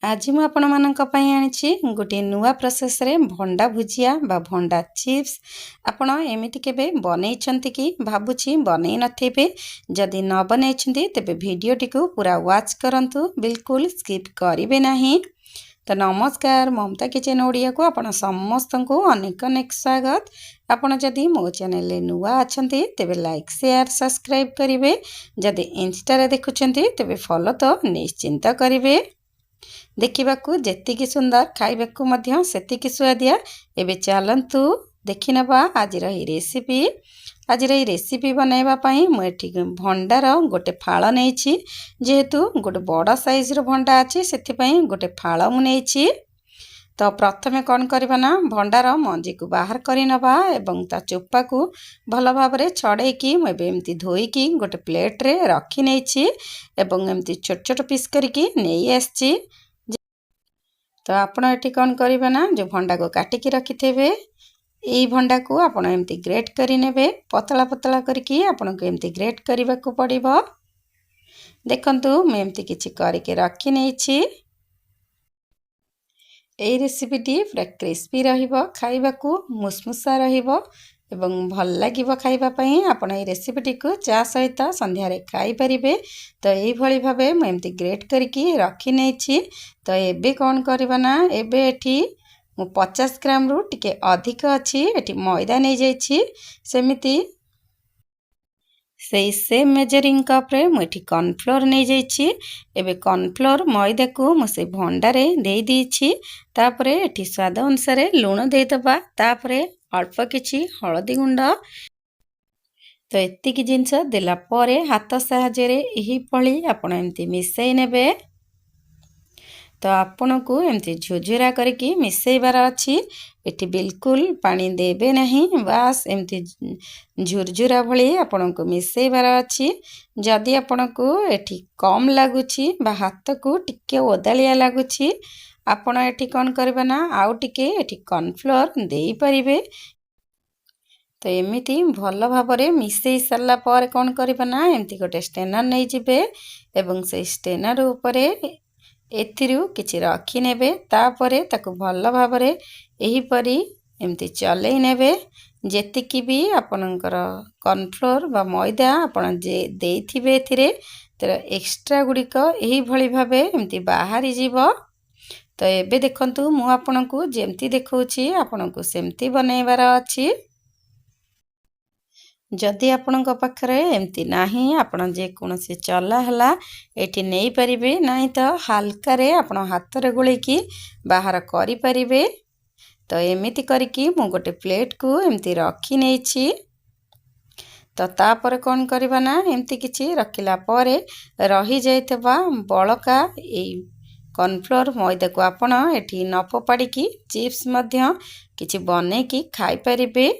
आज मु आपण मानक पई आनिछि गोटे नुवा प्रोसेस रे भंडा भुजिया बा भंडा चिप्स आपण एमिति केबे बनेइछंती कि भाबुछि बनेइ नथेबे। जदि न बनेइछंती तेबे वीडियो टिकु पूरा वॉच करंतु, बिल्कुल स्किप करिवे नाही। तो नमस्कार, ममता किचन ओडिया को आपण समस्त को अनेक अनेक स्वागत। आपण जदि मो चैनल रे नुवा अछंती तेबे लाइक शेयर सब्सक्राइब करिवे। जदि इंस्टा रे देखुछंती तेबे फॉलो तो निश्चिंत करिवे। देखिबाकू जेतिकी सुंदर खाइबाकू मध्य सेतिकी स्वादिया। एबे चलंतु देखि नबा आज रही रेसिपी। आज रही रेसिपी बनाइबा पई मु एठी भंडार गोटे फाळ नेछि, जेहेतु गोटे बड़ साइज रो भंडा अछि सेति पई गोटे फाळ मु नेछि। तो प्रथमे कौन करबा ना, भंडार मंजी को बाहर करि नबा एवं ता चोपा को भल भाबरे छड़े की मु एमती धोई की गोटे प्लेट रे रखि नेछि एवं एमती छोट छोट पीस करके नेई आछि। तो आपण एठी कौन करबा ना, जो भंडा को काटी की रखि थेबे एई भंडा को आपण एमती ग्रेट करि नेबे। पतला पतला करके आपण को एमती ग्रेट करबा को पड़िबो। देखंतु मैं एमती किछि करके रखि नेछि। एई रेसिपीटी पूरा क्रिस्पी रहिबो, खाइबाकू मुसमुसा रहिबो एवं भल लागिबो खाइबा पई। आपण एई रेसिपीटी को चा सहित संध्या रे खाइ परिबे। तो एई भली भाबे म एमती ग्रेट करके रखि नेछि। तो एबे कोन करबा ना, एबे एठी मु 50 ग्राम रु टिके अधिक अछि एठी मैदा नै जाइछि। सेमिति सेई सेम मेजरिंग कप रे मु एठी कॉर्नफ्लोर नै जाइछि। एबे कॉर्नफ्लोर मैदा को मु से भंडा रे देई दीछि। तापरे एठी स्वाद अनुसार लूण देई दबा। तापरे अल्प किछि हळदी गुंड। तो एतिकी जिंस देला परे हाथ साहाଯ୍य रे एही पळी आपण एमती मिसई नेबे। तो आपण को एमती झुझुरा करके मिसईबार अछि। एठी बिल्कुल पानी देबे नहीं, बास एमती झुरझुरा भली आपण को मिसईबार अछि। जदि आपण को एठी कम लागुछि बा हाथ को टिके ओदालिया लागुछि, आपण एठी कोन करबा ना, आउ टिके एठी कॉर्नफ्लोर देई परिबे। तो एमिति भल भाबरे मिसई सरला पर कोन करबा ना, एमती गोटे स्टेनर नै जिबे एवं से स्टेनर ऊपरे एथिरु किछि रखि नेबे। तापरे ताकु भल भाबरे एही परी एमती चलै नेबे। जेतिकी भी आपनकर कॉर्नफ्लोर बा मैदा आपण जे देइथिबे एथिरे, तर एक्स्ट्रा गुडिक एही भली भाबे एमती बाहरी जीवो। तो एबे देखंतु मु आपनकु जेमती देखौछि आपनकु सेमती बनैबार अछि। जदि आपनक पाखरे एमती नाही, आपण जे कोनसे चला हला एठी नेई परिबे, नाही तो हल्का रे आपण हाथ रे गोळे की बाहर करि परिबे। तो एमिति करके मु गोटे प्लेट को एमती रखि नेछि। तो तापर कोन करबा ना, एमती किछि रखिला परे रही जाइतबा बळका ए कॉर्नफ्लोर मैदा को आपण एठी न फोपाडी की चिप्स मध्य किछि बने की खाइ परिबे।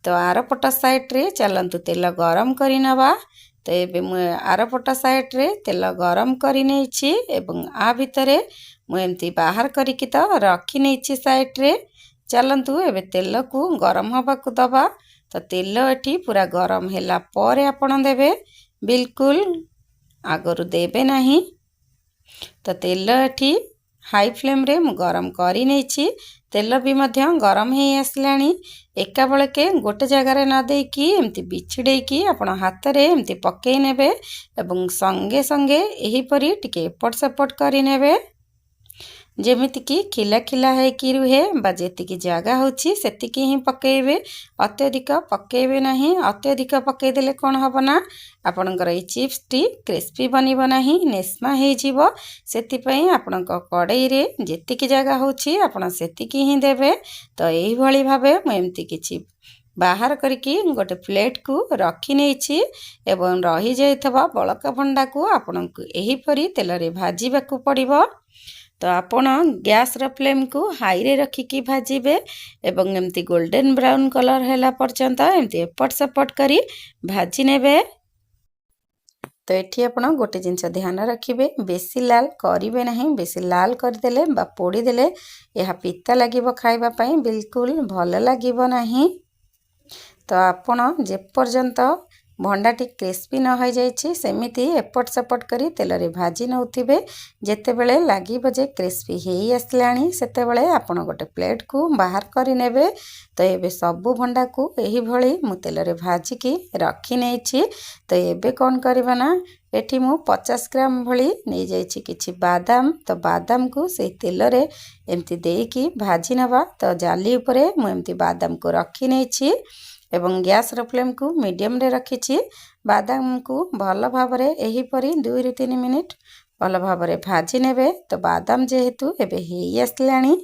तो आरपट साइड रे चलंतु तेल गरम करि नबा। तो एबे मु आरपट साइड रे तेल गरम करि नेछि एवं आ भितरे मु एमती बाहर करिकि तो रखि नेछि साइड रे। चलंतु एबे तेल को गरम हबा को दबा। तो तेल एठी पूरा गरम हैला परे आपण देबे, बिल्कुल आगरु देबे नाही। तो तेल एठी हाई फ्लेम रे मु गरम करि नेछि। तेल भी मध्य गरम हे आसलानी। एका बेलके गोटे जगार न देकी एमती बिछिड़े की आपण हाथ रे एमती पकेई नेबे एवं संगे संगे एही परी टिके एपट सेपट करि नेबे, जेमिति की खिला खिला है कि रुहे बा जेतिकी जागा होछि सेतिकी ही पकेइबे। अत्यधिक पकेइबे नाही। अत्यधिक पकेइ देले कोन हबो ना, आपनकर ए चिप्स टी क्रिस्पी बनिबो नाही, नेस्मा हे जिवो। सेति पई आपनक कड़ाई रे जेतिकी जागा होछि आपण सेतिकी ही देबे। तो एही भली भाबे म एमती किछि बाहर करके गोटे प्लेट को रखि नेछि एवं रही जाइतबा बळका भंडा को आपनक एही परी तेल रे भाजीबा को पड़िबो। तो आपण गैस रो फ्लेम को हाई रे रखिकी भाजीबे एवं एमती गोल्डन ब्राउन कलर हैला पर्यंत एमती एपट सेपट करी भाजी नेबे। तो एठी आपण गोटे जिंस ध्यान रखिबे, बेसी लाल करिवे नाही। बेसी लाल करदेले बा पोड़ी देले यह पिता लागिबो खाइबा पई, बिल्कुल भल लागिबो नाही। तो आपण जे पर्यंत भंडाटी क्रिस्पी न हो जाइए सेमिति एपट सेपट करी तेल रे भाजी नौथिबे। जेतेबेले लागिबो जे क्रिस्पी हेई आसलाणी सेतेबेले आपण गोटे प्लेट को बाहर करि नेबे। तो एबे सबु भंडा को एही भली मु तेल रे भाजी की रखी नेछि। तो एबे कोन करबा ना एठी मु 50 ग्राम भली नै जाइछि किछि बादाम। तो बादाम को से तेल रे एमती देकी भाजी नबा। तो जाली ऊपर मु एमती बादाम को रखी नेछि एवं गैस रो फ्लेम को मीडियम रे रखिछि। बादाम को भल भाबरे एही परी 2 ରୁ 3 मिनिट भल भाबरे भाजी नेबे। तो बादाम जेहेतु एबे हेई आसलाणी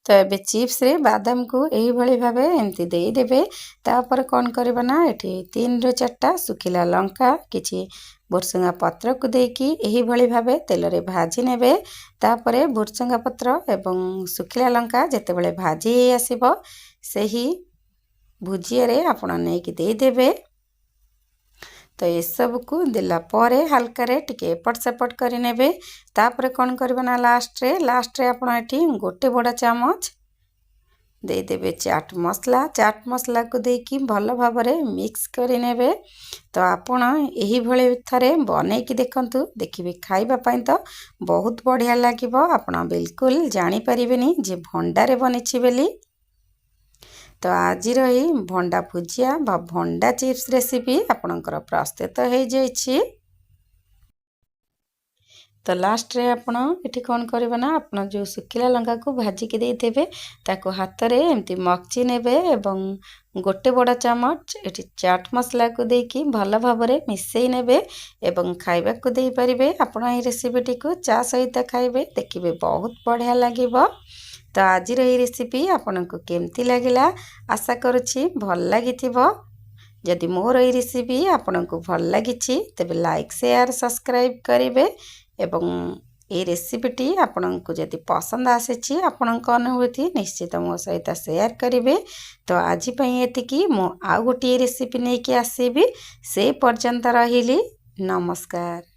तो एबे चिप्स रे बादाम को एही भली भाबे एमती देई देबे। तापर कोन करबा ना एठी 3 ରୁ 4टा सुखिला लंका किछि भुरसंगा पत्र को देकी एही भली भाबे तेल रे भाजी नेबे। तापरे भुरसंगा पत्र एवं सुखिला लंका जेतेबेले भाजी आसीबो सेही भुजिया रे आपण नेकी देई देबे। तो ये सब को देला परे हल्का रे टिके एपट सेपट करि नेबे। तापरे कोन करबा ना लास्ट रे आपण एठी गोटे बड़ा चामच दे देबे चाट मसला को देकी भल भाबरे मिक्स करि नेबे। तो आपण एही भले थरे बनै की देखंतु देखिबे खाइबा पई तो बहुत बढ़िया लागिबो। आपण बिल्कुल जानि परिबेनी जे भंडा रे बनिछि बेली। तो आज रही भंडा भुजिया बा भंडा चिप्स रेसिपी आपणकर प्रस्तुत हो जाइछि। तो लास्ट रे आपण एठी कोन करबा ना आपण जो सुखिला लंका को भाजी के देई देबे ताको हाथ रे एम्ति मक्ची नेबे एवं गोटे बड़ा चामच एठी चाट मसला को देकी भल भाबरे मिसई नेबे एवं खाइबा को देई परिबे। आपण ए रेसिपी को चा सहित खाइबे देखिबे बहुत बढ़िया लागिबो। तो आज रही रेसिपी आपन को केमती लगिला आशा करुछि भल लागिथिबो। जदि मोर ए रेसिपी आपन को भल लागिछि तबे लाइक शेयर सब्सक्राइब करिवे एवं ए रेसिपीटी आपन को जदि पसंद आसेछि आपन को अनुभूति निश्चित मो सहित शेयर करिवे। तो आज पई एतिकी मो आ गोटी रेसिपी नै कि आसीबी से पर्यंत रहिली नमस्कार।